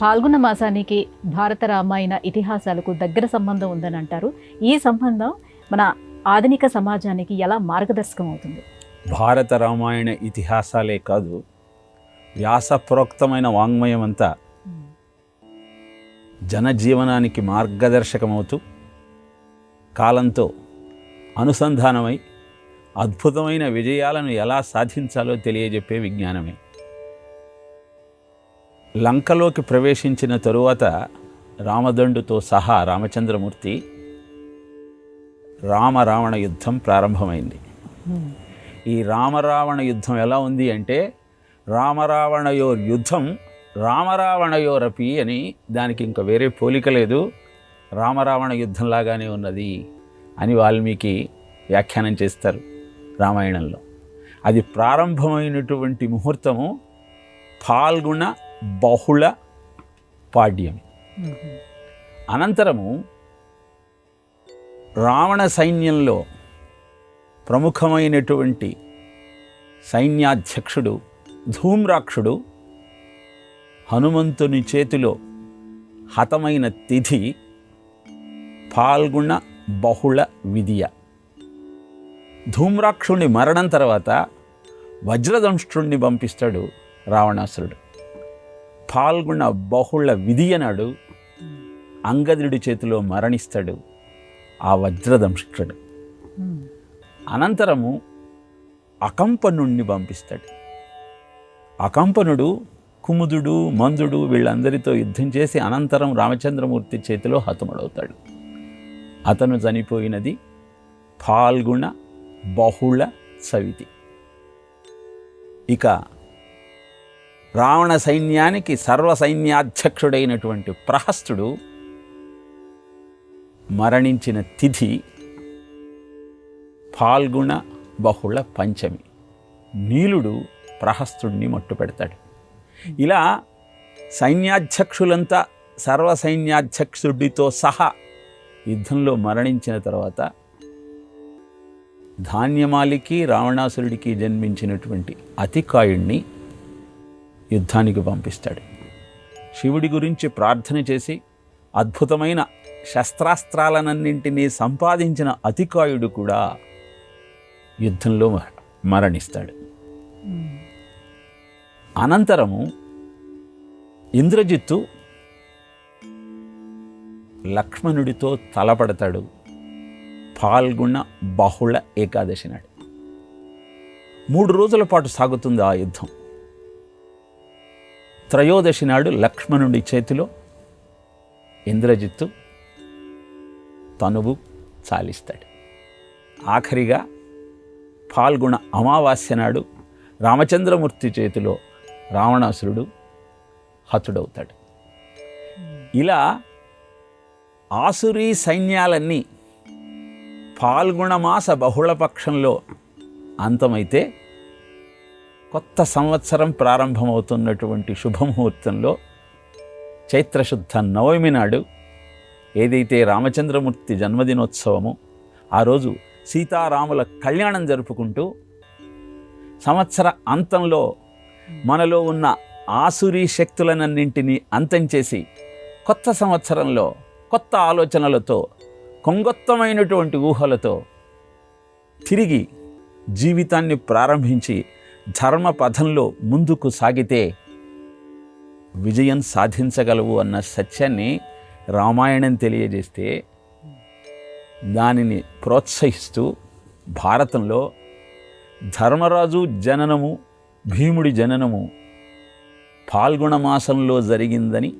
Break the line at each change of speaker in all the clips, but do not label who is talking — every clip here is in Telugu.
పాల్గొన్న మాసానికి భారత రామాయణ ఇతిహాసాలకు దగ్గర సంబంధం ఉందని అంటారు. ఈ సంబంధం మన ఆధునిక సమాజానికి ఎలా మార్గదర్శకం అవుతుంది?
భారత రామాయణ ఇతిహాసాలే కాదు, వ్యాసప్రోక్తమైన వాంగ్మయం అంతా జనజీవనానికి మార్గదర్శకమవుతూ కాలంతో అనుసంధానమై అద్భుతమైన విజయాలను ఎలా సాధించాలో తెలియజెప్పే విజ్ఞానమే. లంకలోకి ప్రవేశించిన తరువాత రామదండుతో సహా రామచంద్రమూర్తి రామరావణ యుద్ధం ప్రారంభమైంది. ఈ రామరావణ యుద్ధం ఎలా ఉంది అంటే, రామరావణయోర్ యుద్ధం రామరావణయోరపి అని, దానికి ఇంకా వేరే పోలిక లేదు, రామరావణ యుద్ధంలాగానే ఉన్నది అని వాల్మీకి వ్యాఖ్యానం చేస్తారు రామాయణంలో. అది ప్రారంభమైనటువంటి ముహూర్తము ఫాల్గుణ బహుళ పాడ్యం. అనంతరము రావణ సైన్యంలో ప్రముఖమైనటువంటి సైన్యాధ్యక్షుడు ధూమ్రాక్షుడు హనుమంతుని చేతిలో హతమైన తిథి ఫాల్గుణ బహుళ విదియ. ధూమ్రాక్షుని మరణం తర్వాత వజ్రదంష్ట్రుణ్ణి పంపిస్తాడు రావణాసురుడు. ఫాల్గుణ బహుళ విదియ నాడు అంగదుడి చేతిలో మరణిస్తాడు ఆ వజ్రదంష్ట్రుడు. అనంతరము అకంపనుణ్ణి పంపిస్తాడు. అకంపనుడు కుముదుడు మందుడు వీళ్ళందరితో యుద్ధం చేసి అనంతరం రామచంద్రమూర్తి చేతిలో హతముడవుతాడు. అతను చనిపోయినది ఫాల్గుణ బహుళ చవితి. ఇక రావణ సైన్యానికి సర్వసైన్యాధ్యక్షుడైనటువంటి ప్రహస్తుడు మరణించిన తిథి ఫాల్గుణ బహుళ పంచమి. నీలుడు ప్రహస్తుడిని మట్టు పెడతాడు. ఇలా సైన్యాధ్యక్షులంతా సర్వసైన్యాధ్యక్షుడితో సహా యుద్ధంలో మరణించిన తర్వాత ధాన్యమాలికి రావణాసురుడికి జన్మించినటువంటి అతికాయుణ్ణి యుద్ధానికి పంపిస్తాడు. శివుడి గురించి ప్రార్థన చేసి అద్భుతమైన శస్త్రాస్త్రాలనన్నింటినీ సంపాదించిన అతికాయుడు కూడా యుద్ధంలో మరణిస్తాడు. అనంతరము ఇంద్రజిత్తు లక్ష్మణుడితో తలపడతాడు ఫాల్గుణ బహుళ ఏకాదశి నాడు. 3 రోజుల పాటు సాగుతుంది ఆ యుద్ధం. త్రయోదశి నాడు లక్ష్మణుడి చేతిలో ఇంద్రజిత్తు తనువు చాలిస్తాడు. ఆఖరిగా ఫాల్గుణ అమావాస్య నాడు రామచంద్రమూర్తి చేతిలో రావణాసురుడు హతుడవుతాడు. ఇలా ఆసురీ సైన్యాలన్నీ ఫాల్గుణమాస బహుళపక్షంలో అంతమైతే కొత్త సంవత్సరం ప్రారంభమవుతున్నటువంటి శుభముహూర్తంలో చైత్రశుద్ధ నవమి నాడు ఏదైతే రామచంద్రమూర్తి జన్మదినోత్సవమో ఆ రోజు సీతారాముల కళ్యాణం జరుపుకుంటూ సంవత్సర అంతంలో మనలో ఉన్న ఆసురీ శక్తులనన్నింటినీ అంతం చేసి కొత్త సంవత్సరంలో కొత్త ఆలోచనలతో కొంగొత్తమైనటువంటి ఊహలతో తిరిగి జీవితాన్ని ప్రారంభించి ధర్మ పథంలో ముందుకు సాగితే విజయం సాధించగలవు అన్న సత్యాన్ని రామాయణం తెలియజేస్తే దానిని ప్రోత్సహిస్తూ భారతంలో ధర్మరాజు జననము భీముడి జననము ఫాల్గుణ మాసంలో జరిగిందని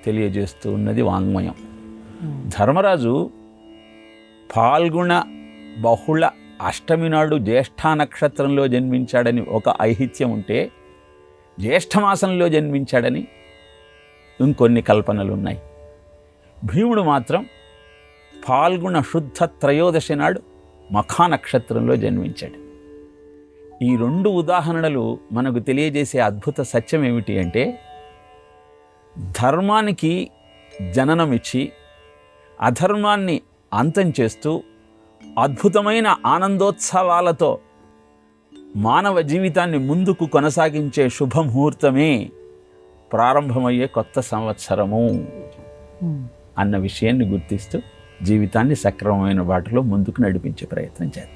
తెలియజేస్తూ ఉన్నది వాంగ్మయం. ధర్మరాజు ఫాల్గుణ బహుళ అష్టమి నాడు జ్యేష్ఠ నక్షత్రంలో జన్మించాడని ఒక ఐహిత్యం ఉంటే, జ్యేష్ఠమాసంలో జన్మించాడని ఇంకొన్ని కల్పనలు ఉన్నాయి. భీముడు మాత్రం ఫాల్గుణ శుద్ధ త్రయోదశి నాడు మఖా నక్షత్రంలో జన్మించాడు. ఈ 2 ఉదాహరణలు మనకు తెలియజేసే అద్భుత సత్యం ఏమిటి అంటే, ధర్మానికి జననమిచ్చి అధర్మాన్ని అంతం చేస్తూ అద్భుతమైన ఆనందోత్సవాలతో మానవ జీవితాన్ని ముందుకు కొనసాగించే శుభముహూర్తమే ప్రారంభమయ్యే కొత్త సంవత్సరము అన్న విషయాన్ని గుర్తిస్తూ జీవితాన్ని సక్రమమైన బాటలో ముందుకు నడిపించే ప్రయత్నం చేద్దాం.